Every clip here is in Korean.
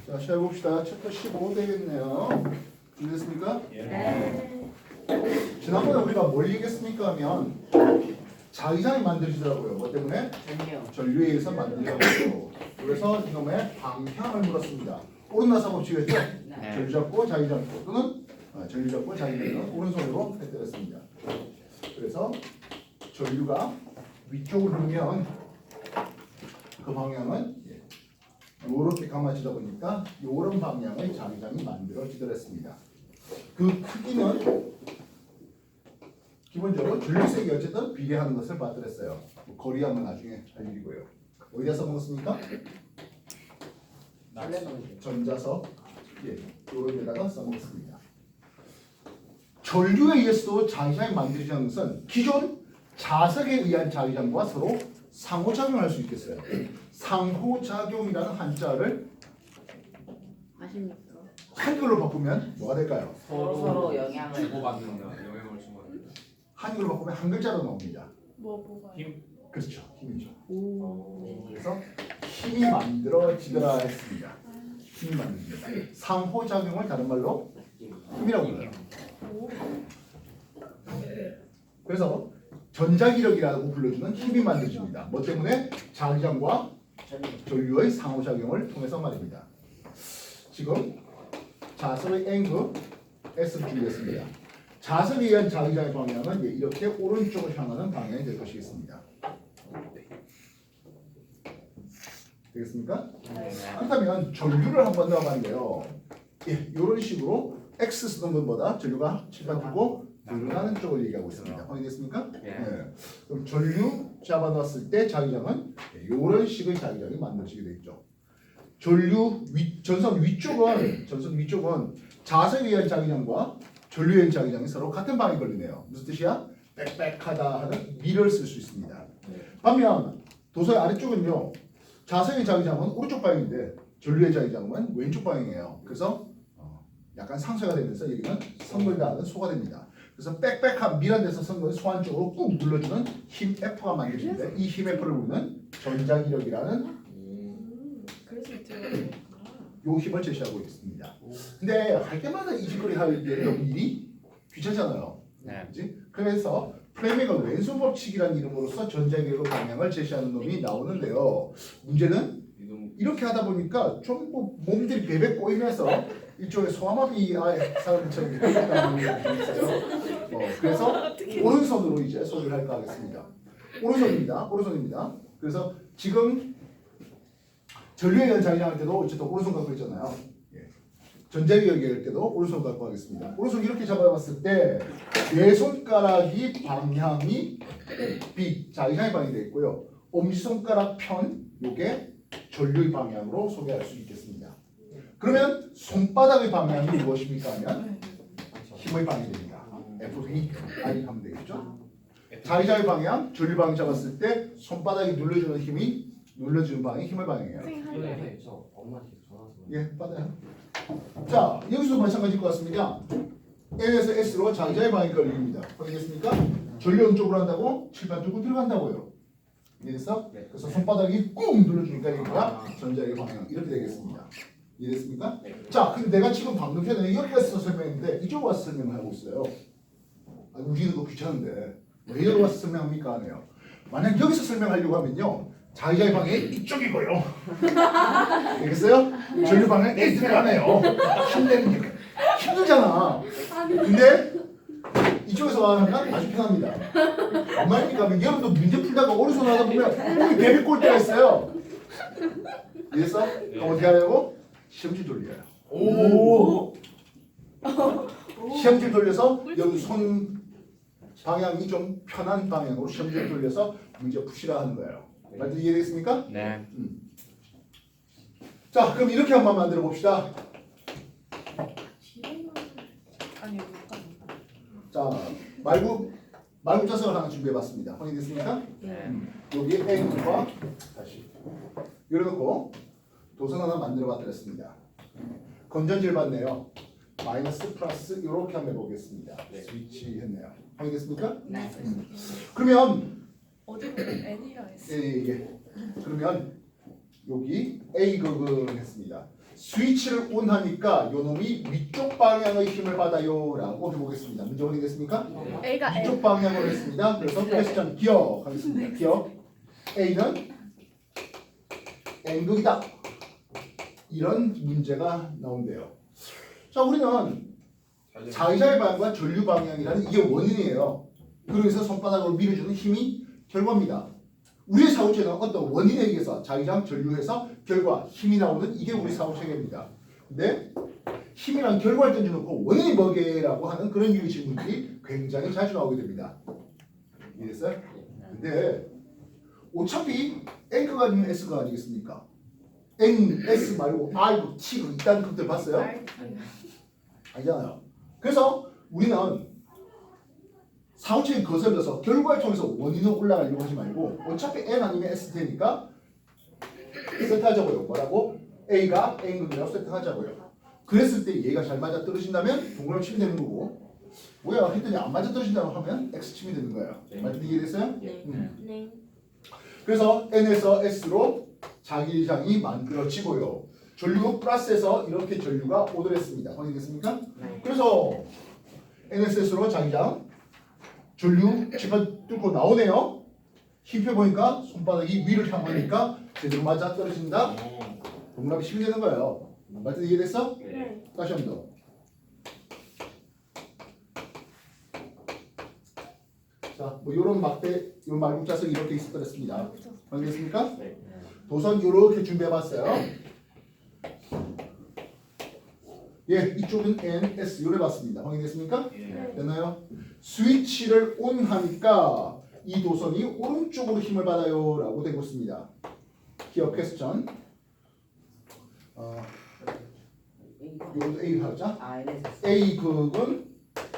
자, 시작해봅시다. 챕터 15 되겠네요. 준비됐습니까? 네. 지난번에 우리가 뭘 얘기했습니까 하면 자기장이 만들어지더라고요. 뭐 때문에? 전류에 의해서 만들더라고요. 그래서 이놈의 방향을 물었습니다. 오른나사 법칙이었죠? 전류 잡고 자기 잡고 또는 전류 잡고 자기 잡고 오른손으로 때렸습니다. 그래서 전류가 위쪽으로 흐르면 그 방향은 이렇게 감아지다 보니까 이런 방향의 자기장이 만들어지더랬습니다. 그 크기는 기본적으로 전류색이 어쨌든 비례하는 것을 봤더랬어요. 거리함은 나중에 할 일이고요. 어디다 써먹었습니까? 전자석 이런 데다가 써먹었습니다. 전류에 의해서도 자기장이 만들어지는 것은 기존 자석에 의한 자기장과 서로 상호작용할 수 있겠어요. 상호작용이라는 한자를 한글로 바꾸면 뭐가 될까요? 서로 영향을 주고받는 영향을 주고받는. 한글로 바꾸면 한 글자로 나옵니다. 뭐가? 힘. 그렇죠. 힘이죠. 오. 그래서 힘이 만들어지더라 했습니다. 힘이 만들어집니다. 상호작용을 다른 말로 힘이라고 불러요. 그래서 전자기력이라고 불러주는 힘이 만들어집니다. 뭐 때문에? 자기장과 전류의 상호작용을 통해서 말입니다. 지금 자석의 N그 S를 준비했습니다. 자석에 의한 자기장의 방향은 이렇게 오른쪽을 향하는 방향이 될 것이겠습니다. 되겠습니까? 그렇다면 전류를 한번 넣어봤는데요. 이런 식으로 X 쓰는 것보다 전류가 칠판 두고 늘어나는 쪽을 얘기하고 있습니다. 확인됐습니까? 그럼 전류 잡아놨을 때 자기장은 이런 식의 자기장이 만들어지게 되겠죠. 전선 위쪽은 자석에 의한 자기장과 전류에 의한 자기장이 서로 같은 방향에 걸리네요. 무슨 뜻이야? 빽빽하다 하는 미를 쓸 수 있습니다. 반면 도서의 아래쪽은요. 자석의 자기장은 오른쪽 방향인데 전류의 자기장은 왼쪽 방향이에요. 그래서 약간 상쇄가 되면서 여기는 선물다하는 소가 됩니다. 그래서 빽빽한 밀한 데서 선물을 소 안쪽으로 꾹 눌러주는 힘 F가 만들어지는데 이 힘 F를 우리는 전자기력이라는 그래서 이쪽으로. 요 힘을 제시하고 있습니다. 근데 할 때마다 이 짓거리 할 때 너무 일이 귀찮잖아요. 그렇지? 그래서 플레밍은 왼손 법칙이라는 이름으로서 전자기력의 방향을 제시하는 놈이 나오는데요. 문제는 이렇게 하다 보니까 좀 몸들이 베베 꼬이면서 일종의 소아마비 사람들처럼 이렇게 있어요. 그래서 오른손으로 이제 소리를 할까 하겠습니다. 오른손입니다. 그래서 지금 전류에 의한 자기장 할 때도 어쨌든 오른손 갖고 있잖아요. 전자기력이 할 때도 오른손 갖고 하겠습니다. 오른손 이렇게 잡아봤을 때 내 손가락이 방향이 B 자기장의 방향이 되어 있고요. 엄지손가락 편 요게 전류의 방향으로 소개할 수 있겠습니다. 그러면 손바닥의 방향이 무엇입니까 하면 힘의 방향이 됩니다. FV 아니 하면 되겠죠. 자기장의 방향, 전류 방향 잡았을 때 손바닥이 눌러주는 힘이 눌러주는 방향이 힘의 방향이에요. 받아요. 자, 여기서도 마찬가지일 것 같습니다. N에서 S로 자기장의 방향이 걸립니다. 확인됐습니까? 전류 쪽으로 한다고 칠판 뚫고 들어간다고요. 이해됐어? 그래서 손바닥이 꾹 눌러주니까 여기가 전자의 방향 이렇게 되겠습니다. 이해됐습니까? 자, 근데 내가 지금 방금 전에 여기 와서 설명했는데 이쪽 와서 설명을 하고 있어요. 우리는 그 귀찮은데 왜 여기 와서 설명합니까? 하네요. 만약 여기서 설명하려고 하면요. 자기장의 방향이 이쪽이고요. 알겠어요? 전류 방향이 이 들어가네요. 힘들잖아. 근데 이쪽에서 하면 아주 편합니다. 뭔 말입니까? 여러분도 문제 풀다가 오른손으로 하다 보면 몸이 베비 꼴 때가 있어요. 이해했어? 그럼 어떻게 하냐고? 시험지 돌려요. 시험지 돌려서 여기 손 방향이 좀 편한 방향으로 시험지를 돌려서 문제 푸시라 하는 거예요. 말도 이해되겠습니까? 네. 자, 그럼 이렇게 한번 만들어 봅시다. 아니 못 자, 말구 자석을 하나 준비해봤습니다. 확인됐습니까? 여기 N과 다시 열어놓고 도선 하나 만들어봤더랬습니다. 건전지를 봤네요. 마이너스 플러스 이렇게 한번 해보겠습니다. 스위치 했네요. 확인됐습니까? 네. 그러면 어디로 N이랑 S. 그러면 여기 A 극은 했습니다. 스위치를 온 하니까 요 놈이 위쪽 방향의 힘을 받아요 라고 해보겠습니다. 문제 확인됐습니까? A가 L. 위쪽 방향으로 했습니다. 그래서 퀘스천 기억하겠습니다. 기억. A는 N극이다. 이런 문제가 나온대요. 자, 우리는 자의자의 방향과 전류 방향이라는 이게 원인이에요. 그래서 손바닥으로 밀어주는 힘이 결과입니다. 우리의 사고체는 어떤 원인에 의해서 자의장 전류해서 결과 힘이 나오는 이게 우리 사고체계입니다. 근데 힘이란 결과를 던져놓고 원인이 뭐게라고 하는 그런 유의 질문들이 굉장히 자주 나오게 됩니다. 이해됐어요? 근데 어차피 N가 아니면 S가 아니겠습니까? N, S 말고 R고 T고 있다는 것들 봤어요? 아니잖아요. 그래서 우리는 사고체인 거슬러서 결과를 통해서 원인으로 올라가려고 하지 말고 어차피 N 아니면 S 되니까 세트하자고요. 뭐라고? A가 N극이라고 세트하자고요. 그랬을 때 얘가 잘 맞아 떨어진다면 동그라미 치면 되는 거고 뭐야 했더니 안 맞아 떨어진다고 하면 X 치면 되는 거예요. 맞는 이해됐어요? 네. 그래서 N에서 S로 자기장이 만들어지고요. 전류가 플러스에서 이렇게 전류가 오더랬습니다. 확인됐습니까? 그래서 NSS로 자기장 전류 지금 뚫고 나오네요. 힘표 보니까 손바닥이 위를 향하니까 제대로 맞아 떨어진다. 동그라미 치면 되는 거예요. 맞든 이해됐어? 네. 다시 한 번 더. 자, 뭐 이런 막대, 요 말국자석이 이렇게 있었더랬습니다. 확인됐습니까? 도선 이렇게 준비해봤어요. 예, 이쪽은 N, S 요래 봤습니다. 확인됐습니까? 됐나요? 스위치를 온 하니까 이 도선이 오른쪽으로 힘을 받아요 라고 되고 있습니다. 기억 퀘스천. 요것도 A 하자. 아, NS. A 극은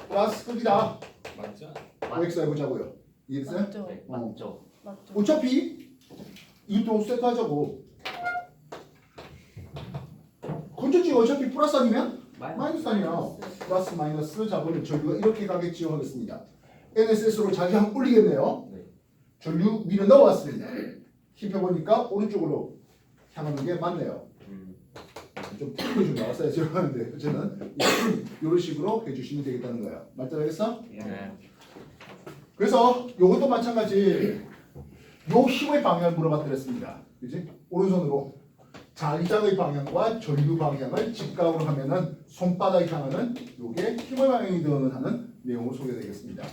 플러스 극이다. 맞죠? OX 해보자고요. 이해됐어요? 맞죠. 맞죠? 맞죠. 어차피 이것도 세트하자고. 건조지 어차피 플러스 아니면 마이너스 아니야. 플러스 마이너스 잡으면 전류가 이렇게 가겠지요 하겠습니다. NSS로 자기장 올리겠네요. 네. 전류 밀어 넣어왔습니다. 힘펴 보니까 오른쪽으로 향하는 게 맞네요. 좀 틀리게 좀 나왔어야지 하는데 어쨌든 이런 식으로 해주시면 되겠다는 거예요. 맞다겠어? 그래서 요것도 마찬가지. 요 힘의 방향을 물어봤더랬습니다. 그지? 오른손으로 자기장의 방향과 전류 방향을 직각으로 하면은 손바닥이 향하는 요게 힘의 방향이든 하는 내용을 소개되겠습니다.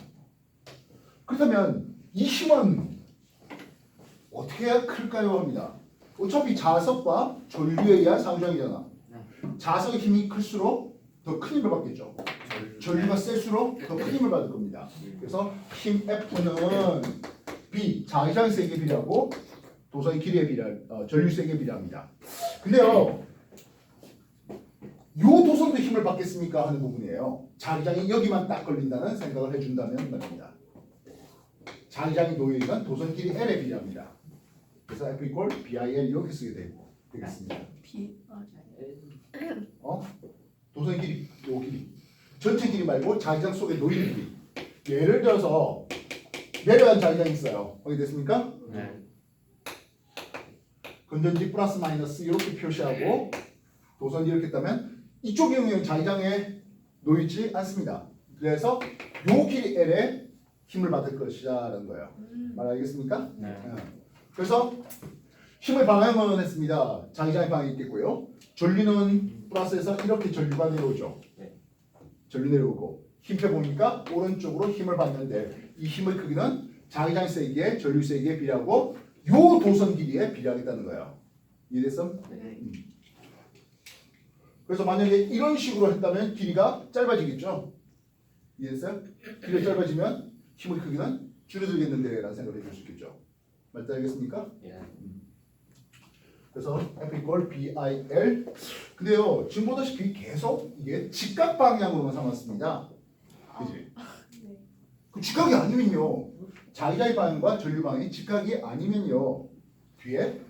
그렇다면 이 힘은 어떻게 해야 클까요? 합니다. 어차피 자석과 전류에 의한 상호작용이잖아. 자석의 힘이 클수록 더 큰 힘을 받겠죠. 전류가 셀수록 더 큰 힘을 받을 겁니다. 그래서 힘 F는 B, 자기장의 세기에 비례하고 도선의 길이에 전류 세기에 비례합니다. 근데요, 요 도선도 힘을 받겠습니까? 하는 부분이에요. 자기장이 여기만 딱 걸린다는 생각을 해준다면 말입니다. 자기장이 놓여있는 도선 길이 L에 비례합니다. 그래서 F equal BIL 이렇게 쓰게 되겠습니다. B. 도선의 길이, 요 길이. 전체 길이 말고 자기장 속에 놓이는 길이. 예를 들어서 내려간 자기장이 있어요. 확인됐습니까? 네. 건전지 플러스 마이너스 이렇게 표시하고 도선이 이렇게 했다면 이쪽 경우에는 자기장에 놓이지 않습니다. 그래서 요 길이 L에 힘을 받을 것이라는 거예요. 말 알겠습니까? 네. 그래서 힘의 방향은 했습니다. 자기장의 방향이 있겠고요. 전류는 플러스에서 이렇게 전류가 내려오죠. 네. 전류 내려오고 힘펴 보니까 오른쪽으로 힘을 받는데 이 힘의 크기는 자기장 세기에 전류 세기에 비례하고 요 도선 길이에 비례하겠다는 거예요. 이해됐어? 네. 그래서 만약에 이런 식으로 했다면 길이가 짧아지겠죠? 이해됐어요? 길이가 짧아지면 힘의 크기는 줄어들겠는데 라는 생각을 해줄 수 있겠죠. 맞다 알겠습니까? 예. 그래서 F equal BIL. 근데요, 지금 보다시피 계속 이게 직각 방향으로만 삼았습니다. 그지? 네. 그 직각이 아니면요, 자기장의 방향과 전류 방향이 직각이 아니면요, 뒤에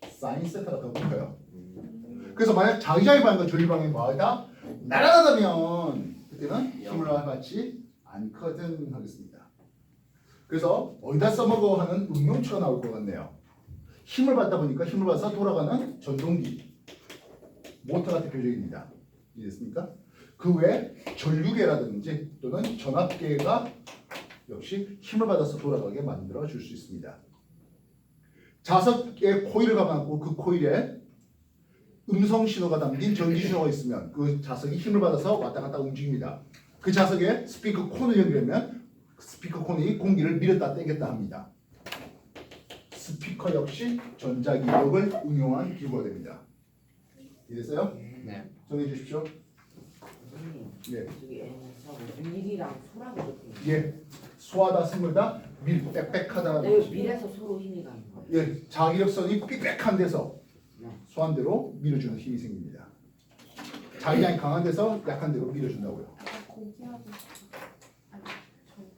사인 세타가 더 붙어요. 그래서 만약 자기장의 방향과 전류 방향이 뭐다 날아가다면 그때는 힘을 받지 않거든 하겠습니다. 그래서 어디다 써먹어 하는 응용처가 나올 것 같네요. 힘을 받다 보니까 힘을 받아서 돌아가는 전동기. 모터가 대표적입니다. 이해됐습니까? 그 외에 전류계라든지 또는 전압계가 역시 힘을 받아서 돌아가게 만들어 줄 수 있습니다. 자석에 코일을 감았고 그 코일에 음성 신호가 담긴 전기 신호가 있으면 그 자석이 힘을 받아서 왔다 갔다 움직입니다. 그 자석에 스피커 콘을 연결하면 스피커 콘이 공기를 밀었다 땡겼다 합니다. 스피커 역시 전자기력을 응용한 기구가 됩니다. 이해됐어요? 네. 정리해 주십시오. 선생님, 예. 저기 에너지하고 밀이랑 소라고 적혀 있는 예. 소하다, 스물다, 밀, 빽빽하다라는 네, 뜻입니다. 밀에서 서로 힘이 가는 거예요. 예. 자기력선이 빽빽한 데서 네. 소한 대로 밀어주는 힘이 생깁니다. 자기량이 강한 데서 약한 데로 밀어준다고요. 고기하고 아니 저기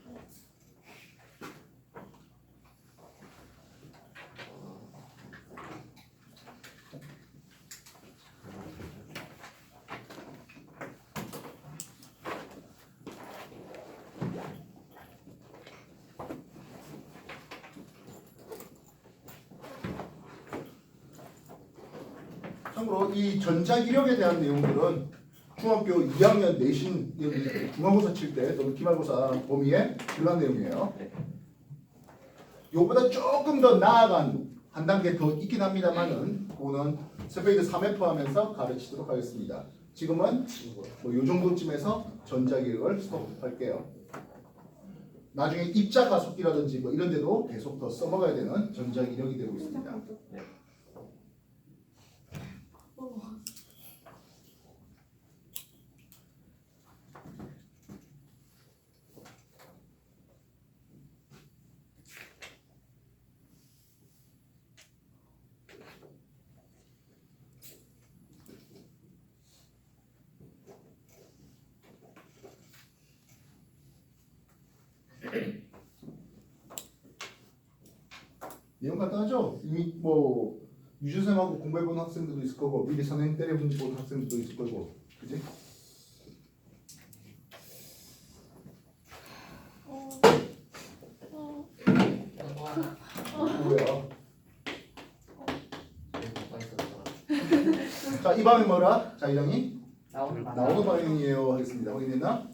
참고로 이 전자기력에 대한 내용들은 중학교 2학년 내신 여기 중간고사 칠 때 또는 기말고사 범위에 들어간 내용이에요. 요보다 조금 더 나아간 한 단계 더 있긴 합니다만은 그거는 스페이드 3회 포함해서 가르치도록 하겠습니다. 지금은 뭐 요 정도쯤에서 전자기력을 스톱할게요. 나중에 입자 가속기라든지 뭐 이런 데도 계속 더 써먹어야 되는 전자기력이 되고 있습니다. 내용 간단하죠? 이미 뭐 유주생하고 공부해본 학생들도 있을 거고 미리 선행 때려본 학생들도 있을 거고 그지? 뭐야? 자, 이 방향 뭐라? 자, 이랑이 나오는 거 나오는 방향이에요 하겠습니다. 확인됐나?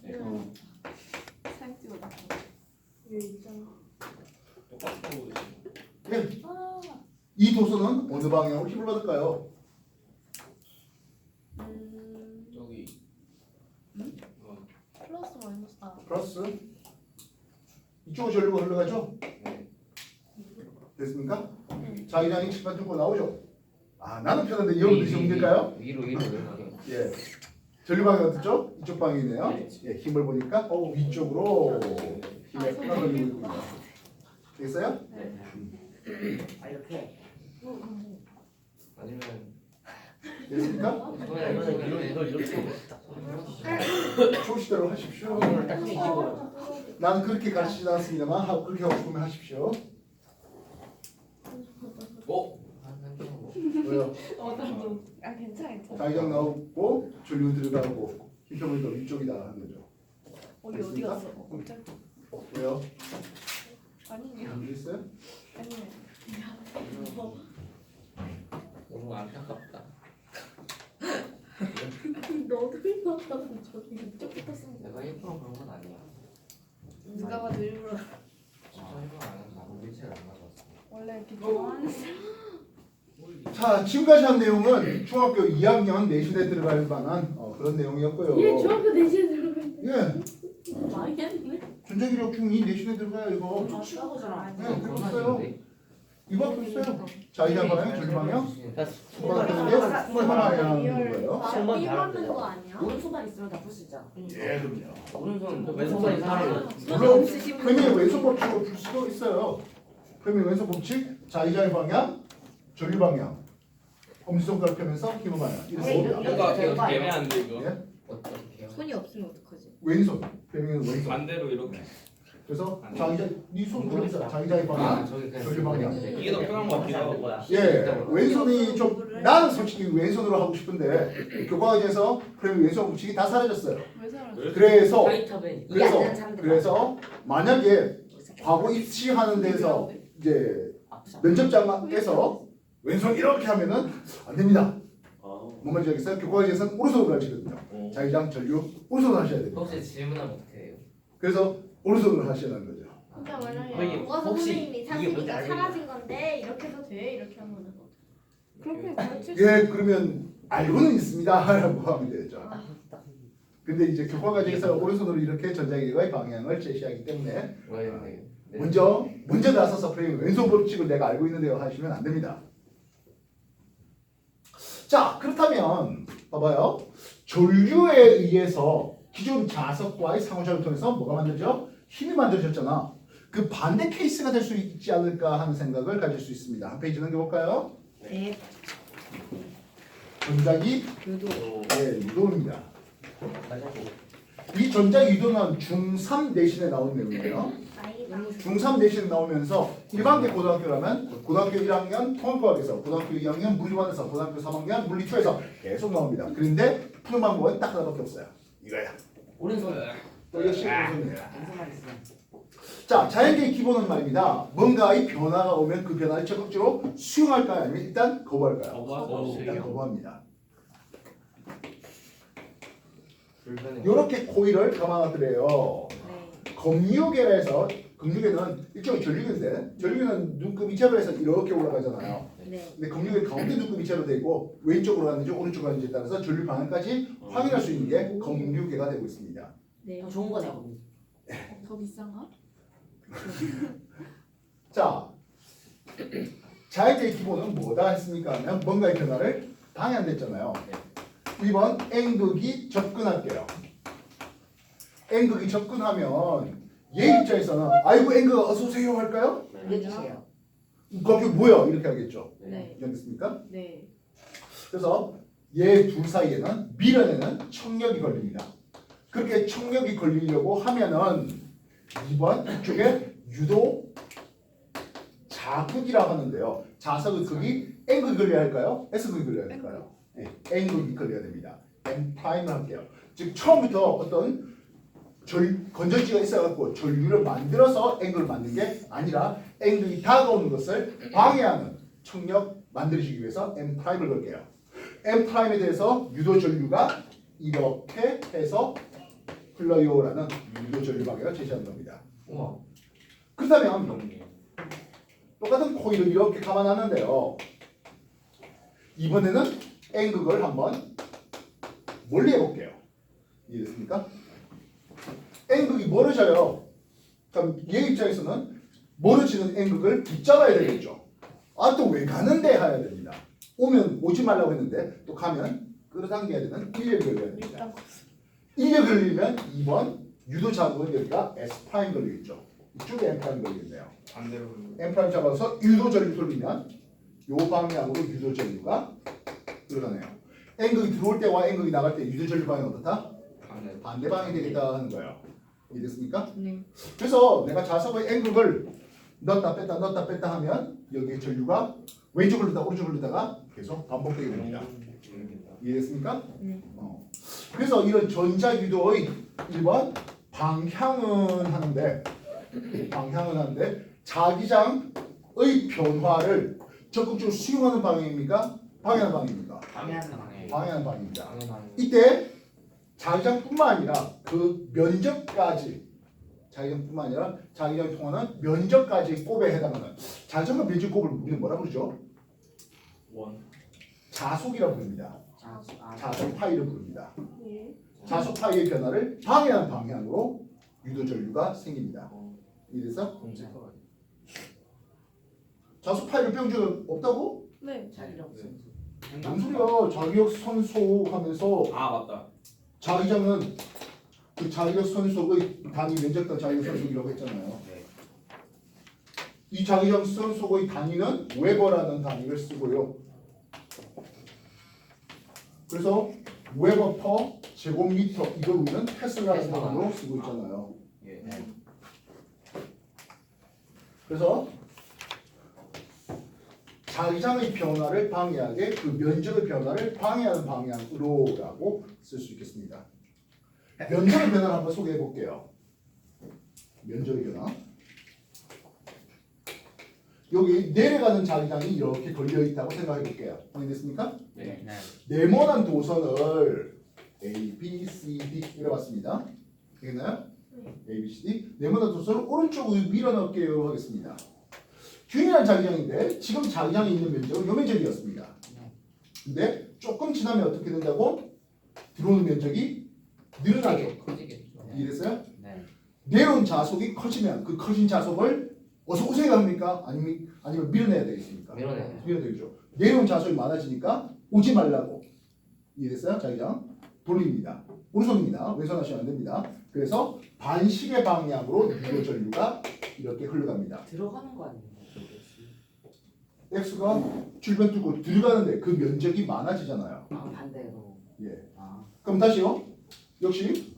사진 찍어놨어. 여기 있잖아. 똑같고 예. 아, 이 도서는 어느 방향으로 힘을 받을까요? 저기 플러스 마이너스 플러스 이쪽으로 전류가 흘러가죠? 됐습니까? 자, 이랑이 칠판 들고 나오죠? 아, 나는 편한데 여러분들이 힘들까요? 위로 이렇게. 예. 전류 방향 어떻죠? 이쪽 방향이네요. 예, 힘을 보니까 위쪽으로 힘에 하나 걸리고 있군요. 됐어요? 아 이렇게 아니면 됐습니까? 이걸 이렇게. 좋으시대로 하십시오. 딱 뒤집어. 나는 그렇게 가르치지 않았습니다만 그렇게 하고 싶으면 하십시오. 왜요? 나도 아 괜찮아. 자기장 나오고 전류 들어가고 힘평을 더 위쪽이다 하는 거죠. 어디 어디 갔어? 갑자기 왜요? 아니에요. 모르겠어요? 아니에요. 너무 안타깝다. 너도 일어나서 저기 이쪽부터 쓴 거. 내가 일부러 그런 건 아니야. 누가 봐도 일부러 진짜 일부러 안 해서 나도 일체를 안 가져왔어. 원래 이렇게 좋아하는 자, 지금까지 한 내용은 중학교 2학년 내신에 들어갈 만한 그런 내용이었고요. 얘 중학교 4시에 들어가야 예, 많이 했네. 전자기력 중2 내신에 들어가요 이거. 아 쉬어보잖아. 네, 해봤어요. 이거 했어요. 자, 이제 방향, 전류 방향. 정말 되는 게 스몰 방향인 거예요. 손만 삐 잘하면 맞는 돼요. 거 아니야? 오른손만 있으면 다 풀 수 있잖아. 예, 그럼요. 오른손 왼손만이 살아요. 물론 프레미의 왼손 법칙으로 풀 수도 있어요. 프레미의 왼손 법칙, 자의자의 방향, 전류 방향. 엄지손가락 펴면서 힘을 방향. 이렇게 이렇게, 봅니다. 뭔가 이렇게 되게 애매한데 이거 예? 어떻게요? 손이 없으면 어떡하지? 왼손. 프레미의 왼손. 반대로 이렇게 그래서 자의자, 네손 돌리자. 자의자의 방향, 전류 방향. 이게 더 편한 것 같기도 하고 예, 왼손이 좀 나는 솔직히 왼손으로 하고 싶은데 교과서에서 프레미 왼손 법칙이 다 사라졌어요. 왜 살아? 그래서 이게 안 되는 사람들 그래서 만약에 과거 입시하는 데서 이제 아프잖아. 면접장에서 왼손 이렇게 하면은 안 됩니다. 뭔 말인지 알겠어요? 교과과정에서는 오른손으로 가르치거든요. 자기장 전류 오른손으로 하셔야 됩니다. 혹시 질문하면 어떻게 해요? 그래서 오른손으로 하셔야 하는 거죠. 그러니까 만약에 아니, 교과서 혹시 선생님이 이게 사실 뭔지 이거 알고 사라진 건데 이렇게 해도 돼? 이렇게 하면은 그렇게 가르칠 수 예, 그러면 알고는 있습니다라고 하면 되죠. 근데 이제 교과과정에서 오른손으로 이렇게 전자기계의 방향을 제시하기 때문에 왜? 먼저 나서서 프레임 왼손 법칙을 내가 알고 있는데요 하시면 안 됩니다. 자, 그렇다면 봐봐요. 전류에 의해서 기존 자석과의 상호작용을 통해서 뭐가 만들죠? 힘이 만들어졌잖아. 그 반대 케이스가 될 수 있지 않을까 하는 생각을 가질 수 있습니다. 한 페이지 넘겨볼까요? 네. 전자기 유도. 유도입니다. 이 전자기 유도는 중3 내신에 나온 내용이에요. 아이다. 중3 내신에 나오면서 일반계 고등학교라면 고등학교 1학년 통합과학에서 고등학교 2학년 물리반에서 고등학교 3학년 물리2에서 계속 나옵니다. 그런데 푸는 방법은 딱 하나밖에 없어요. 이거야. 오른손. 또 역시 오른손이에요. 무슨 있어요? 자, 자연계의 기본은 말입니다. 뭔가의 변화가 오면 그 변화를 적극적으로 수용할까요? 아니면 일단 거부할까요? 일단 거부합니다. 불편해. 이렇게 코일을 감아놨더래요. 네. 검유계에서 검유계는 일종의 전류계인데 전류계는 눈금 이체로 해서 이렇게 올라가잖아요. 네. 근데 검유계 가운데 눈금 이체로 되어 있고 왼쪽으로 가는지 오른쪽으로 가는지에 따라서 전류 방향까지 확인할 수 있는 게 검유계가 되고 있습니다. 네. 좋은 거네요. 더 비싼가? 자, 자연계의 기본은 뭐다 했습니까? 하면 뭔가의 변화를 방해한댔잖아요. 1번 N극이 접근할게요. N극이 접근하면 얘 입장에서는 아이고 N극 어서 오세요 할까요? 해주세요. 거기 뭐야 이렇게 하겠죠. 네. 이해됐습니까? 네. 그래서 얘 둘 사이에는 밀어내는 청력이 걸립니다. 그렇게 청력이 걸리려고 하면은 2번 이쪽에 유도 자극이라고 하는데요. 자석의 극이 N극이 걸려야 할까요? S극이 걸려야 할까요? 네, N극이 걸려야 됩니다. N 프라임을 할게요. 즉 처음부터 어떤 건전지가 있어갖고 전류를 만들어서 N극을 만든 게 아니라 N극이 다가오는 것을 방해하는 청력 만들어주기 위해서 N 프라임을 걸게요. N 프라임에 대해서 유도 전류가 이렇게 해서 흘러요라는 유도 전류 방향을 제시하는 겁니다. 우와. 그렇다면 똑같은 코일을 이렇게 감아놨는데요. 이번에는 N극을 한번 멀리 해볼게요. 이해됐습니까? N극이 멀어져요. 그럼 얘 입장에서는 멀어지는 N극을 붙잡아야 되겠죠. 아, 또 왜 가는데 해야 됩니다. 오면 오지 말라고 했는데 또 가면 끌어당겨야 되는 인력이 걸려야 됩니다. 인력이 걸리면 2번 유도 자극은 여기가 S 프라임 걸리겠죠. 이쪽에 M 프라임 걸리겠네요. 반대로. M 프라임 잡아서 유도 전류 돌리면 요 방향으로 유도 전류가 들어가네요. N극이 들어올 때와 N극이 나갈 때 유도 전류 방향은 어떻다? 반대 방향이 되겠다 하는 거예요. 이해됐습니까? 네. 그래서 내가 자석의 N극을 넣었다 뺐다 하면 여기 전류가 왼쪽을 넣다 오른쪽을 넣다가 계속 반복되게 됩니다. 이해됐습니까? 네. 그래서 이런 전자유도의 1번 방향은 하는데 자기장의 변화를 적극적으로 수용하는 방향입니까? 방해하는 방향입니까? 방해하는 방해. 방해하는 방향입니다. 당연한. 이때 자기장뿐만 아니라 그 면적까지 자기장뿐만 아니라 자기장이 통하는 면적까지 곱에 해당하는 자기장과 면적 곱을 우리는 뭐라 부르죠? 원. 자속이라고 부릅니다. 아, 자속 파이를 부릅니다. 예. 자속 파이의 변화를 방해하는 방향으로 유도 전류가 생깁니다. 이래서 자속 파이를 배운 적 없다고? 네. 자기력 선수. 뭔 소리야? 자기력 선속하면서 아 맞다. 자기장은 그 자기력 선속의 단위 면적당 자기력 선속이라고 했잖아요. 네. 이 자기장 선속의 단위는 웨버라는 단위를 쓰고요. 그래서 웨버 퍼 제곱미터 이걸 우리는 테슬라라는 단위로 쓰고 있잖아요. 예. 그래서 자기장의 변화를 방해하게 그 면적의 변화를 방해하는 방향으로라고 쓸 수 있겠습니다. 면적의 변화를 한번 소개해 볼게요. 면적의 변화. 여기 내려가는 자기장이 이렇게 걸려 있다고 생각해 볼게요. 확인됐습니까? 네. 네모난 도선을 A, B, C, D 이래봤습니다. 되겠나요? A, B, C, D. 네모난 도선을 오른쪽으로 밀어넣을게요 하겠습니다. 균일한 자기장인데 지금 자기장이 있는 면적은 요 면적이었습니다. 근데 조금 지나면 어떻게 된다고? 들어오는 면적이 늘어나죠. 커지겠죠. 이해됐어요? 네. 내려온 자속이 커지면 그 커진 자속을 어서 오세요 합니까? 아니면 밀어내야 되겠습니까? 밀어내야죠. 밀어내죠. 내려온 자속이 많아지니까 오지 말라고. 이해됐어요? 자기장 돌립니다. 오른손입니다. 왼손 하시면 안 됩니다. 그래서 반시계 방향으로 유도 전류가 이렇게 흘러갑니다. 들어가는 거 아니에요? X가 줄변 뚫고 들어가는데 그 면적이 많아지잖아요. 아 반대로. 예. 아 그럼 다시요. 역시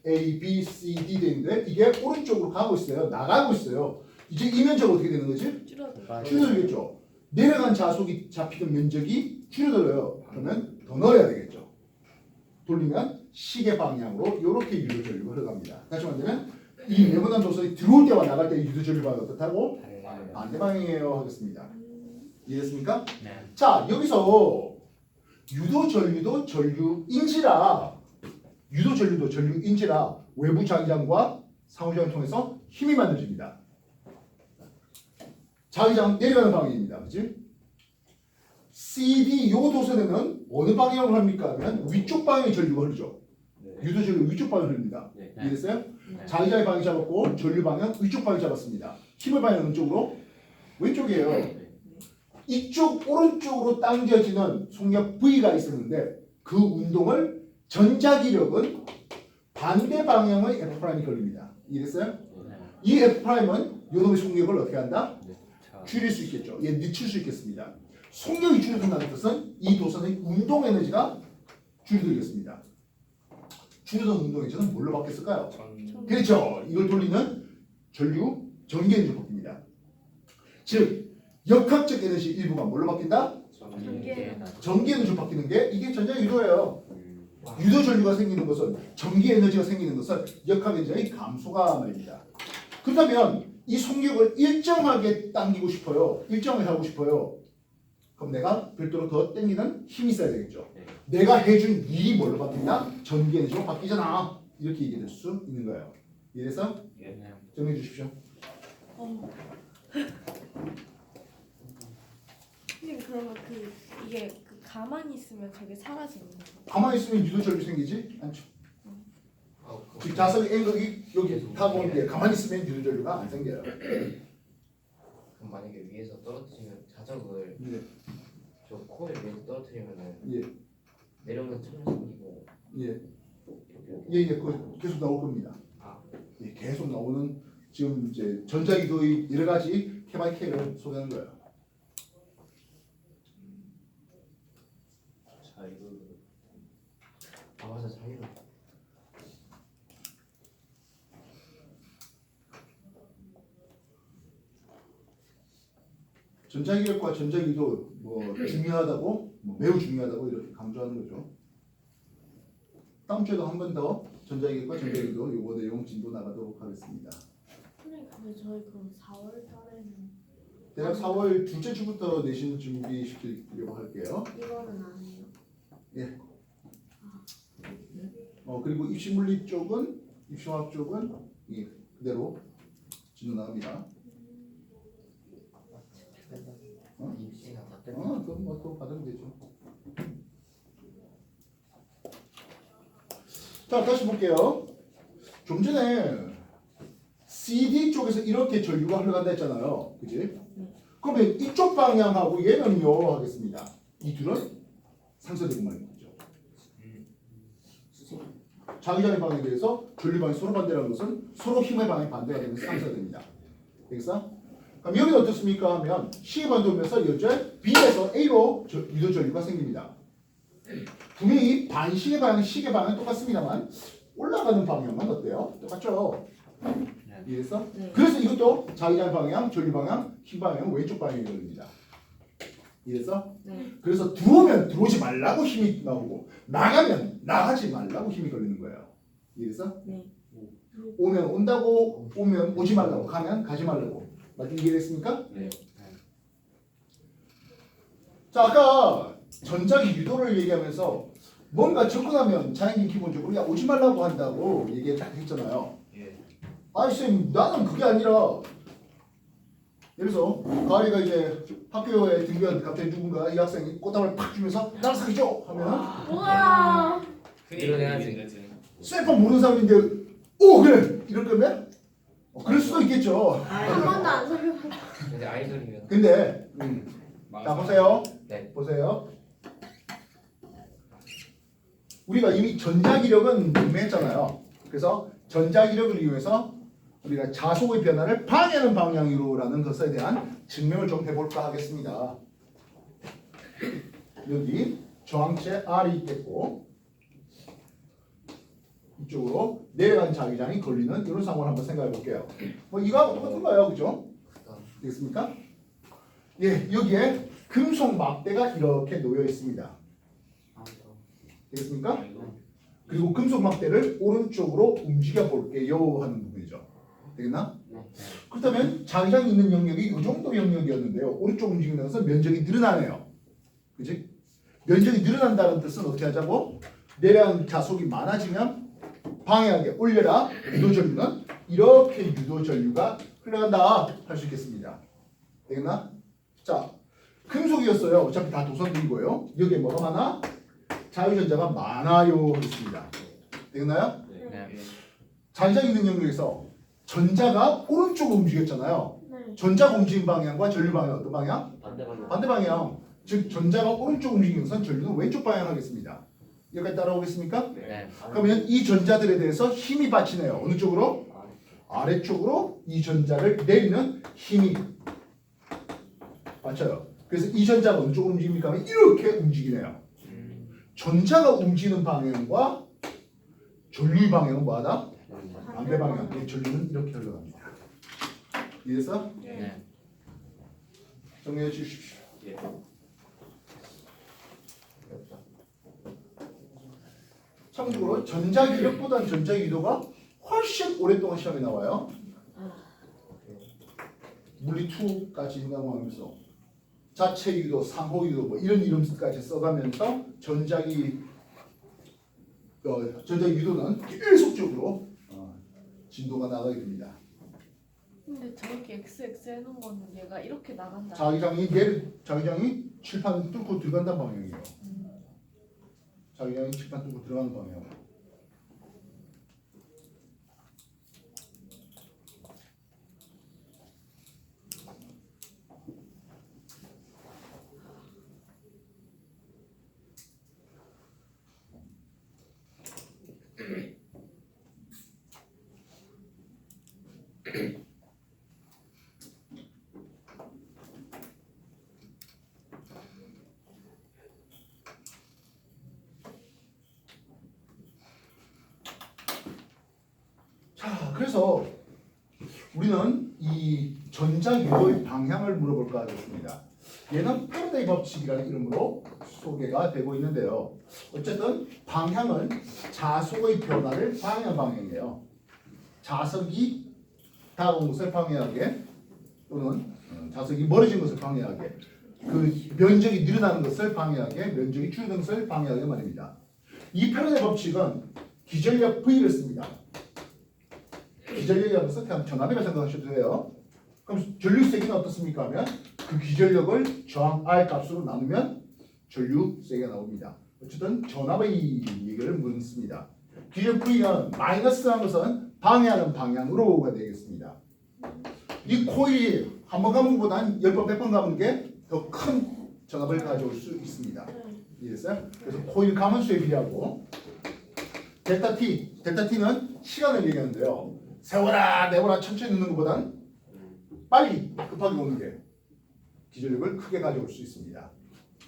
A, B, C, D 되는데 이게 오른쪽으로 가고 있어요. 나가고 있어요. 이제 이 면적 어떻게 되는 거지? 줄어들어. 줄어들겠죠. 내려간 자속이 잡히는 면적이 줄어들어요. 그러면 더 넣어야 되겠죠. 돌리면 시계 방향으로 이렇게 유도 전류가 흘러갑니다. 다시 말하면 이 네모난 도선이 들어올 때와 나갈 때 유도 전류가 어떻다고? 반대 방향이에요 하겠습니다. 이해됐습니까? 네. 자 여기서 유도 전류도 전류인지라 외부 자기장과 상호작용을 통해서 힘이 만들어집니다. 자기장 내려가는 방향입니다. 그렇지? CD 요 도선에는 어느 방향으로 합니까? 하면 위쪽 방향의 전류가 흐르죠. 유도 전류 위쪽 방향으로 흐릅니다. 네. 이해됐어요? 네. 자기장의 방향 잡았고 전류 방향 위쪽 방향 잡았습니다. 힘의 방향은 왼쪽으로? 왼쪽이에요. 이쪽 오른쪽으로 당겨지는 속력 V가 있었는데 그 운동을 전자기력은 반대 방향의 F'이 걸립니다. 이해됐어요? 이 F'은 요놈의 속력을 어떻게 한다? 줄일 수 있겠죠. 얘 늦출 수 있겠습니다. 속력이 줄어든다는 뜻은 이 도선의 운동 에너지가 줄어들겠습니다. 줄어든 운동 에너지는 뭘로 바뀌었을까요? 그렇죠. 이걸 돌리는 전류 전기 에너지로 바뀝니다. 즉 역학적 에너지 일부가 뭘로 바뀐다? 전기 에너지로 바뀌는 게 이게 전자 유도예요. 유도 전류가 생기는 것은 전기 에너지가 생기는 것은 역학 에너지의 감소가 말입니다. 그렇다면 이 속력을 일정하게 당기고 싶어요. 일정하게 하고 싶어요. 그럼 내가 별도로 더 당기는 힘이 있어야 되겠죠. 내가 해준 일이 뭘로 바뀐다? 전기 에너지로 바뀌잖아. 이렇게 얘기할 수 있는 거예요. 이래서 정리해 주십시오. 선생님 그러면 이게 가만히 있으면 저게 사라지는 거예요? 가만히 있으면 유도 전류 생기지 않죠. 즉 자석이 여기 타고 오는데 가만히 있으면 유도 전류가 안 생겨요. 그럼 만약에 위에서 떨어뜨리면 자석을 예. 저 코일 위에서 떨어뜨리면은 예. 내려오는 천연 생기고 예. 이렇게 그거 계속 나올 겁니다. 아. 예, 계속 나오는 지금 이제 전자기도의 여러 가지 K/K를 소개하는 거예요. 아 맞아 자유로. 전자기력과 전자기도 중요하다고 매우 중요하다고 이렇게 강조하는 거죠. 다음 주에도 한 번 더 전자기력과 전자기도 요거 내용 진도 나가도록 하겠습니다. 선생님 근데 저희 그럼 4월 달에는 대략 4월 둘째 주부터 내신 준비 시키려고 할게요. 이거는 아니에요. 예. 그리고 입시물리 쪽은 입시화학 쪽은 예, 그대로 진도 나갑니다. 입시나 다 그럼 또 받으면 되죠. 자, 다시 볼게요. 좀 전에 CD 쪽에서 이렇게 전류가 흘러간다 했잖아요. 그지? 그러면 이쪽 방향하고 얘는요 하겠습니다. 이 둘은 상쇄되고 말이죠. 자기장의 방향에 대해서 전류 방향이 서로 반대라는 것은 서로 힘의 방향이 반대가 되면서 상쇄됩니다. 되겠어? 그럼 여기는 어떻습니까? 하면 C의 반도면서 여전히 B에서 A로 유도 전류가 생깁니다. 분명히 반시계 방향, 시계 방향 똑같습니다만 올라가는 방향만 어때요? 똑같죠? 이해했어? 네. 그래서 이것도 자기장 방향, 전류 방향, 힘 방향은 왼쪽 방향이 걸립니다. 이해했어? 네. 그래서 들어오면 들어오지 말라고 힘이 나오고 나가면 나가지 말라고 힘이 걸리는 거예요. 이해했어? 네. 오면 온다고 오면 오지 말라고 가면 가지 말라고 맞게 이해됐습니까? 네. 자, 아까 전자기 유도를 얘기하면서 뭔가 접근하면 자연인 기본적으로 야 오지 말라고 한다고 얘기했잖아요. 예. 아니 쌤 나는 그게 아니라 그래서 가을이가 이제 학교에 등교한 갑자기 누군가 이 학생이 꽃다발을 팍 주면서 나를 사귀죠 하면은 우와. 이뤄내야지. 쌤പ്പം 모르는 사람인데 오 그래 이럴 거면 그럴 수도 있겠죠. 한 번도 안 사귀어. 근데 아이돌이면 근데 자 보세요. 네. 보세요. 우리가 이미 전자기력은 분명했잖아요. 그래서 전자기력을 이용해서 우리가 자속의 변화를 방해하는 방향으로라는 것에 대한 증명을 좀 해볼까 하겠습니다. 여기 저항체 R이 있겠고 이쪽으로 내려간 자기장이 걸리는 이런 상황을 한번 생각해 볼게요. 뭐 이거하고 똑같은 거예요, 그죠? 되겠습니까? 예, 여기에 금속 막대가 이렇게 놓여 있습니다. 되겠습니까? 그리고 금속 막대를 오른쪽으로 움직여 볼게요 하는 부분이죠. 되겠나? 그렇다면 자기장이 있는 영역이 이 정도 영역이었는데요. 오른쪽 움직이는 것은 면적이 늘어나네요. 그지? 면적이 늘어난다는 뜻은 어떻게 하자고? 내려간 자속이 많아지면 방해하게 올려라. 유도전류는 이렇게 유도전류가 흘러간다 할 수 있겠습니다. 되겠나? 자, 금속이었어요. 어차피 다 도선들이고요. 여기에 뭐가 많아? 자유전자가 많아요 했습니다. 되겠나요? 네. 자기장 있는 영역에서 전자가 오른쪽으로 움직였잖아요. 네. 전자가 움직인 방향과 전류 방향 어떤 방향? 반대 방향. 반대 방향. 즉 전자가 오른쪽 움직이는 것은 전류는 왼쪽 방향 하겠습니다. 여기까지 따라오겠습니까? 네. 그러면 이 전자들에 대해서 힘이 받치네요. 어느 쪽으로? 아래쪽으로 이 전자를 내리는 힘이 받쳐요. 그래서 이 전자가 어느 쪽으로 움직입니까? 하면 이렇게 움직이네요. 전자가 움직이는 방향과 전류 방향은 뭐하다? 반대 방향. 전류는 이렇게 흘러갑니다. 이해해서 네. 정리해 주십시오. 예. 참고로 전자기력보다는 전자기도가 훨씬 오랫동안 시험에 나와요. 물리 2까지 나오면서 자체 유도, 상호 유도 뭐 이런 이름까지 써가면서 전자기 유도는 계속적으로 진도가 나가게 됩니다. 근데 저렇게 XX 해놓은 거는 얘가 이렇게 나간다. 자기장이 칠판 뚫고 들어간다는 방향이에요. 자기장이 칠판 뚫고 들어가는 방향. 자, 그래서 우리는 이 전자유도의 방향을 물어볼까 하겠습니다. 얘는 패러데이 법칙이라는 이름으로 소개가 되고 있는데요. 어쨌든 방향은 자속의 변화를 방해하는 방향이에요. 자석이 다가온 것을 방해하게 또는 자석이 멀어진 것을 방해하게 그 면적이 늘어나는 것을 방해하게 면적이 줄어드는 것을 방해하게 말입니다. 이 패러데이 법칙은 기전력 V를 씁니다. 기전력이 하면서 그냥 전압이라 생각하셔도 돼요. 그럼 전류 세기는 어떻습니까 하면 그 기전력을 저항 R 값으로 나누면 전류 세기가 나옵니다. 어쨌든 전압의 얘기를 묻습니다. 기전 V는 마이너스라는 것은 방해하는 방향으로가 되겠습니다. 이 코일이 한 번 감은 것보다 10번, 100번 감은 게 더 큰 전압을 가져올 수 있습니다. 이해했어요? 그래서 코일 감은 수에 비례하고 델타 T는 시간을 얘기하는데요. 세워라 내워라 천천히 넣는 것보단 빨리 급하게 오는 게 기전력을 크게 가져올 수 있습니다.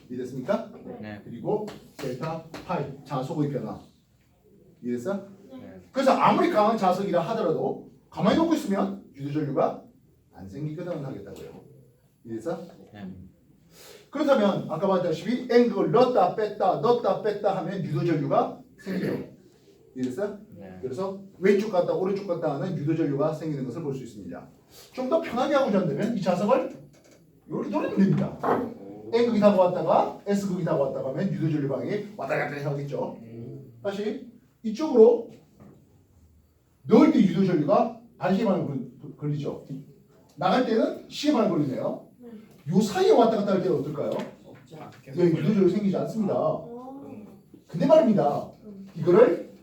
이해됐습니까? 네. 그리고 델타 파이 자속의 변화. 이해됐어? 네. 그래서 아무리 강한 자석이라 하더라도 가만히 놓고 있으면 유도전류가 안 생기거든 하겠다고요. 이해됐어? 네. 그렇다면 아까 봤다시피 앵글을 넣었다 뺐다 하면 유도전류가 생기죠. 이해됐어? 네. 그래서 왼쪽 갔다 오른쪽 갔다 하는 유도전류가 생기는 것을 볼 수 있습니다. 좀 더 편하게 하고자 한다면 이 자석을 이렇게 돌리면 됩니다. N극이 다가왔다가 S극이 다가왔다가 하면 유도전류 방향이 왔다 갔다 하겠죠. 다시 이쪽으로 넣을 때 유도전류가 반시계 방향으로 걸리죠. 나갈 때는 시계 방향 걸리네요. 요 사이에 왔다 갔다 할 때는 어떨까요? 없죠. 예, 유도전류 생기지 않습니다. 어. 근데 말입니다. 이거를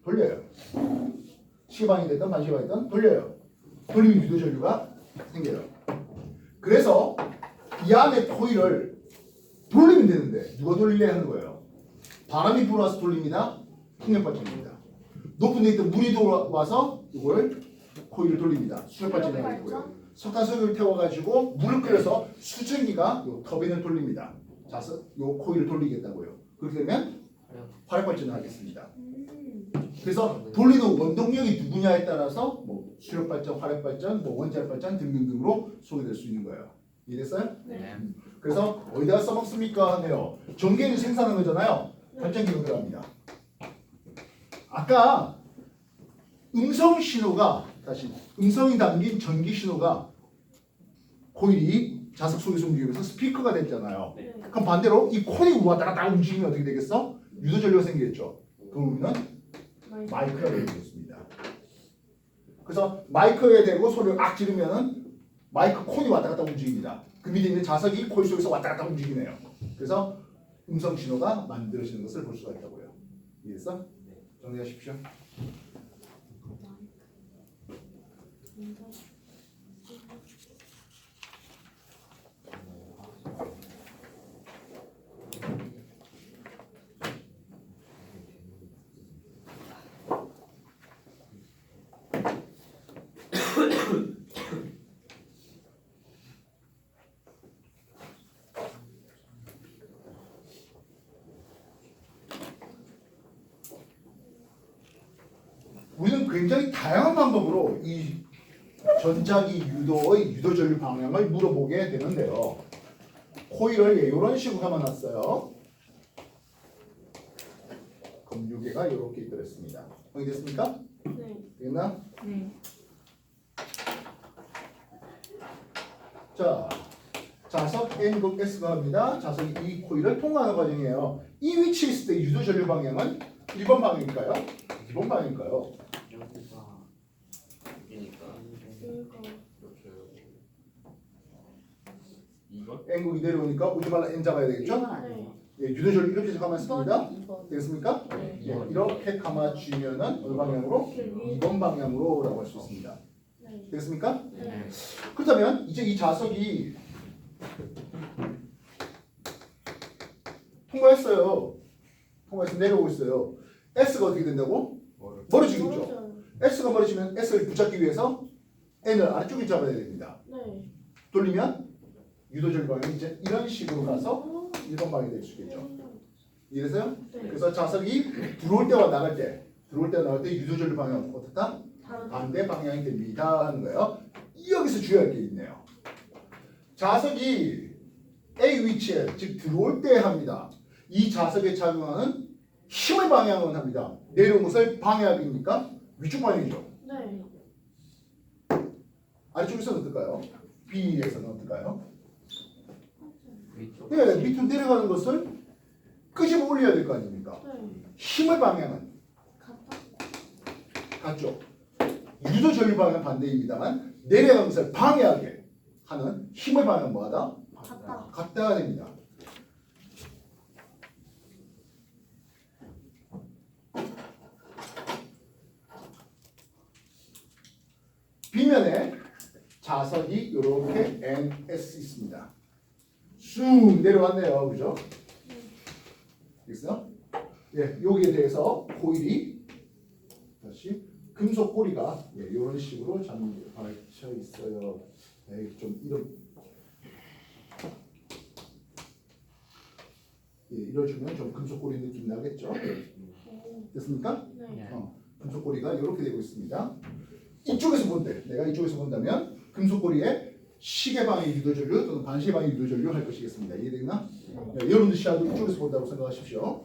돌려요. 시계 방향이 됐든 반시계 방향이 됐든 돌려요. 돌리면 유도전류가 생겨요. 그래서 이 안에 코일을 돌리면 되는데 누가 돌리려 하는 거예요? 바람이 불어와서 돌립니다. 풍력발전입니다. 높은 데 있던 물이 들어와서 이걸 코일을 돌립니다. 수력발전이 되고요. 석탄석유를 태워가지고 물을 끓여서 수증기가 요 터빈을 돌립니다. 자, 요 코일을 돌리겠다고요. 그렇게 되면 화력발전을 하겠습니다. 그래서 돌리는 원동력이 누구냐에 따라서 뭐 수력발전, 화력발전, 뭐 원자력발전 등등등으로 소개될 수 있는 거예요. 이해됐어요? 네. 그래서 어디다가 써먹습니까? 하네요. 전기를 생산하는 거잖아요. 발전기로 들어갑니다. 아까 음성 신호가 다시 음성이 담긴 전기 신호가 코일이 자석 속에서 움직이면서 스피커가 됐잖아요. 네. 그럼 반대로 이 코일이 왔다 갔다 움직이면 어떻게 되겠어? 유도전류가 생기겠죠. 그럼 우리는 마이크가 되겠습니다. 그래서 마이크에 대고 소리를 악 지르면은 마이크 콘이 왔다 갔다 움직입니다. 그 밑에 있는 자석이 코일 속에서 왔다 갔다 움직이네요. 그래서 음성 신호가 만들어지는 것을 볼 수가 있다고요. 이해했어? 정리하십시오. 우리는 굉장히 다양한 방법으로 이 전자기 유도의 유도전류 방향을 물어보게 되는데요. 코일을 이런 식으로 감아놨어요. 검유계가 이렇게 있더랬습니다. 정리됐습니까? 네. 되겠나? 네. 자, 자석 N극 S가 합니다. 자석이 이 코일을 통과하는 과정이에요. 이 위치에 있을 때 유도전류 방향은 1번 방향일까요? 2번 방향일까요? 여기가 이니까 그러니까 이거 N극이 내려오니까 우주말로 N 잡아야 되겠죠? 이건 아니에요. 예, 유도전류 이렇게 해서 감았습니다. 2번. 되겠습니까? 네. 예, 이렇게 감아주면은 어느 방향으로? 2번 방향으로라고 할 수 있습니다. 네. 되겠습니까? 네. 그렇다면 이제 이 자석이 통과했어요. 통과해서 내려오고 있어요. S가 어떻게 된다고? 멀어지겠죠. 멀어져요. S가 멀어지면 S를 붙잡기 위해서 N을 아래쪽에 잡아야 됩니다. 네. 돌리면 유도전류 방향이 이제 이런 식으로 가서 1번 방향이 될 수 있겠죠. 이래서요? 네. 그래서 자석이 들어올 때와 나갈 때 나갈 때 유도전류 방향은 어떻다? 다른 반대 방향이 됩니다 하는 거예요. 여기서 주의할 게 있네요. 자석이 A 위치에 즉 들어올 때 합니다. 이 자석에 작용하는 힘의 방향은 합니다. 내려온 것을 방해하기입니까? 위쪽 방향이죠. 네. 아래쪽에서는 어떨까요? B에서는 어떨까요? 위쪽. 네, 밑으로 내려가는 것을 끄집어 올려야 될 거 아닙니까? 네. 힘의 방향은 같다. 같죠. 유도 전류 방향 반대입니다만 내려가는 것을 방해하게 하는 힘의 방향은 뭐하다? 같다. 같다가 됩니다. B면에 자석이 이렇게 NS 있습니다. 쑥 내려왔네요. 그죠? 됐어요? 예, 여기에 대해서 코일이 다시 금속 고리가 이런 식으로 박혀 있어요. 좀 이런 이러시면 좀 금속 고리 느낌 나겠죠? 됐습니까? 네. 금속 고리가 이렇게 되고 있습니다. 이쪽에서 본대 내가 이쪽에서 본다면 금속 고리에 시계방의 유도전류 또는 반시계방의 유도전류 할 것이겠습니다. 이해되나? 네, 여러분들 시야도 이쪽에서 본다고 생각하십시오.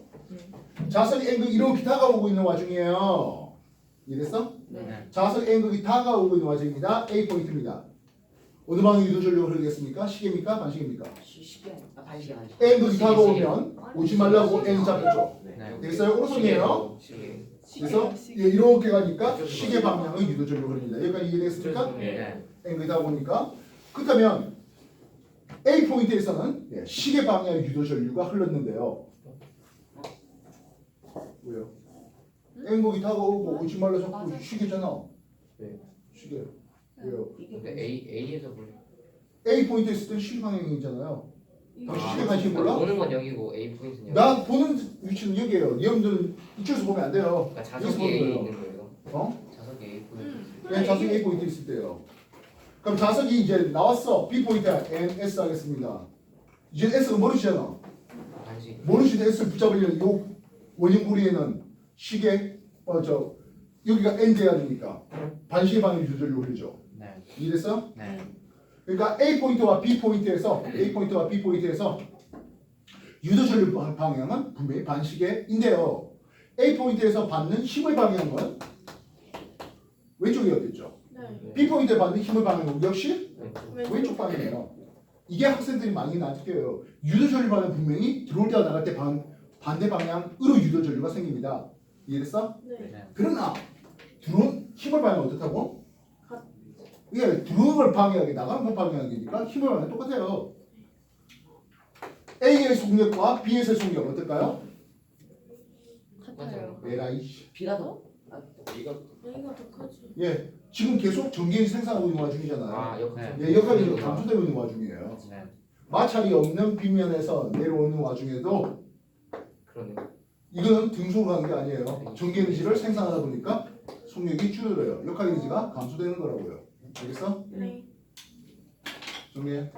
자석 N극이 이렇게 다가오고 있는 와중이에요. 이해됐어? 네. 자석 N극이 다가오고 있는 와중입니다. A 포인트입니다. 어느 방향 유도 전류가 흐르겠습니까? 시계입니까? 반시계입니까? 시계. 아 반시계 반시계. N 그 기타가 오면 오지 말라고 N 잡혔죠. 네. 되겠어요? 오른손이에요. 시계. 그래서 시계. 이렇게 가니까 시계 방향의 유도 전류가 흐릅니다. 여기까지 이해되겠습니까? 네. N 그 기타가 오니까 그렇다면 A 포인트에서는 시계 방향의 유도 전류가 흘렀는데요. 왜요? N 그 기타가 오고 오지 말라 자꾸 맞아. 시계잖아. 네. 시계. 왜요? 근데 A에서 보면 A 포인트 있을 때 시계 방향이잖아요. 이거 아, 시계 관심 몰라? 보는 건 여기고 A 포인트는 여기. 나 보는 위치는 여기에요. 여러분들은 이쪽에서 보면 안 돼요. 그러니까 여기서 자석이 보는 A 거예요. 있는 거예요. 어? 자석이 A 포인트. 그냥 자석이 A 포인트 있을 때요. 그럼 자석이 이제 나왔어. B 포인트 N, S 하겠습니다. 이제 S가 모르시잖아. 반시. 모르시는 S를 붙잡으려면 요 원형구리에는 시계 여기가 N 돼야 되니까 반시계 방향 유도전류 흐르죠. 네. 이해됐어? 네. 그러니까 A 포인트와 B 포인트에서 유도전류 방향은 분명히 반시계인데요. A 포인트에서 받는 힘의 방향은 왼쪽이었겠죠. 네. B 포인트에 받는 힘의 방향은 역시 왼쪽. 왼쪽 방향이에요. 이게 학생들이 많이 놔두겨요. 유도전류 방향 분명히 들어올 때와 나갈 때 반대 방향으로 유도전류가 생깁니다. 이해됐어? 네. 네. 그러나 들어온 힘의 방향은 어떻다고? 이게 들어오는 걸 방해하기 나가는 걸 방해하기니까 힘의 방향은 똑같아요. A의 속력과 B의 속력 어떨까요? 같아요. 에라이. 비가 더? 이거 A가 더 크지. 예, 지금 계속 전기를 생산하고 있는 와중이잖아요. 아 역할. 예, 역할이 좀 감소되고 있는 와중이에요. 네. 마찰이 없는 빗면에서 내려오는 와중에도 그러네. 이거는 등속으로 하는 게 아니에요. 전기 에너지를 생산하다 보니까 속력이 줄어들어요. 역할 에너지가 감소되는 거라고요. 알겠어? 네. 정리해.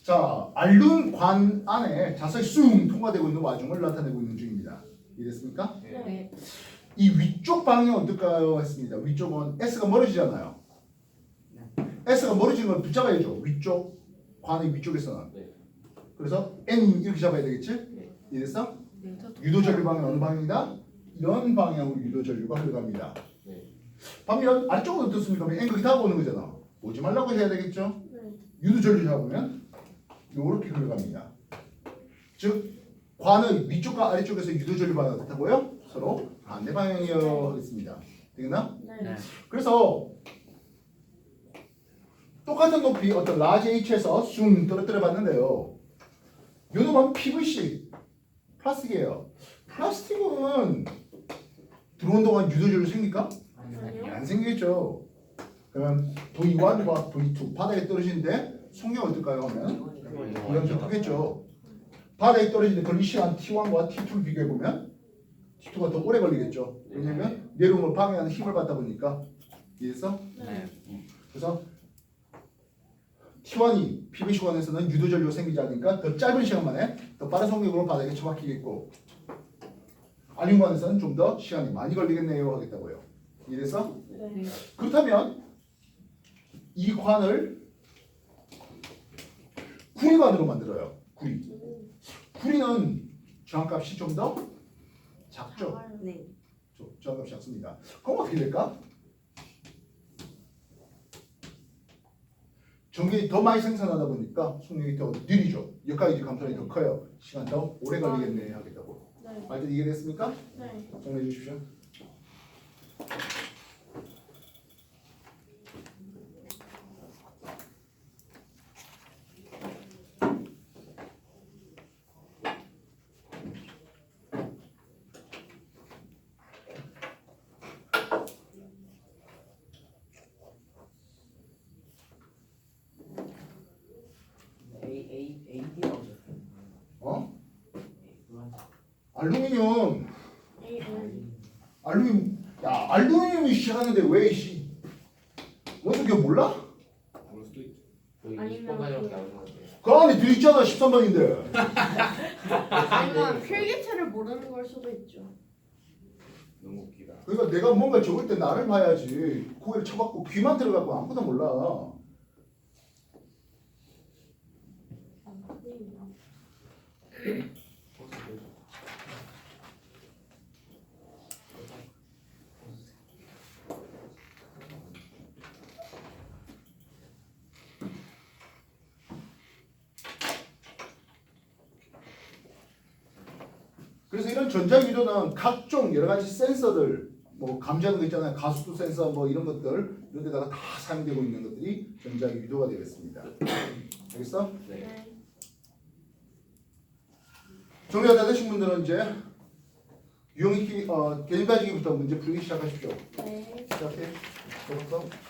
자, 알룬관 안에 자석이 쑥 통과되고 있는 와중을 나타내고 있는 중입니다. 이해됐습니까? 네. 이 위쪽 방향은 어떨까요? 했습니다. 위쪽은 S가 멀어지잖아요. S가 멀어지는 걸 붙잡아야죠. 위쪽, 관의 위쪽에서는. 네. 그래서 N 이렇게 잡아야 되겠지? 이해됐어? 네. 더 유도전류 방향은 어느 방향이다? 이런 방향으로 유도전류가 흘러갑니다. 네. 반면 아래쪽은 어떻습니까? N 거기 다 오는 거잖아. 오지 말라고 해야 되겠죠? 네. 유도전류 잡으면 이렇게 흘러갑니다. 즉 관의 위쪽과 아래쪽에서 유도전류 방향이 어떻다고요? 서로 반대 방향이요 하겠습니다. 되겠나? 네. 그래서 똑같은 높이 어떤 라지 H에서 쑥 떨어뜨려 봤는데요. 요 놈은 PVC 플라스틱이에요. 플라스틱은 들어온 동안 유도전류 생깁니까? 아니요. 안 생기겠죠. 그러면 V1과 V2 바닥에 떨어지는데 속력이 어떨까요? 하면 이건 좀 크겠죠. 바닥에 떨어지는데 걸린 시간 T1과 T2를 비교해보면 T2가 더 오래 걸리겠죠. 왜냐면 내려오는 걸 방해하는 힘을 받다 보니까. 이해했어? 네. 그래서 T1이 PV 시간에서는 유도전류가 생기지 않으니까 더 짧은 시간 만에 더 빠른 속력으로 바닥에 처박히겠고 알륜관에서는 좀 더 시간이 많이 걸리겠네요 하겠다고요. 이해됐어? 네. 그렇다면 이 관을 구리관으로 만들어요. 구리. 구리는 저항값이 좀 더 작죠. 네. 저항값이 작습니다. 그럼 어떻게 될까? 전기 더 많이 생산하다 보니까 속력이 더 느리죠. 여기까지 감소량이 더 커요. 시간 더 오래 걸리겠네 하겠다고. 네. 말들 이해됐습니까? 네. 정리해 주십시오. AD라고 적혀. 어? 알루미늄. 알루미늄이 시작하는데 왜 씨? 너도 그거 몰라? 모를 수도 있죠. 여기 아니면 20번까지밖에 안 오는데. 그 안에 들어있잖아 13번인데. 아니면 필기체를 모르는 걸 수도 있죠. 너무 웃기다. 그러니까 내가 뭔가 적을 때 나를 봐야지. 고개를 쳐박고 귀만 들어가고 아무것도 몰라. 그래서 이런 전자유도는 각종 여러 가지 센서들 뭐 감지하는 거 있잖아요. 가속도 센서 뭐 이런 것들 이런 데다가 다 사용되고 있는 것들이 전자유도가 되겠습니다. 알겠어? 네. 정리가 다 되신 분들은 이제 유형익기 개념 가지기부터 문제 풀기 시작하십시오. 네. 시작해. 저부터.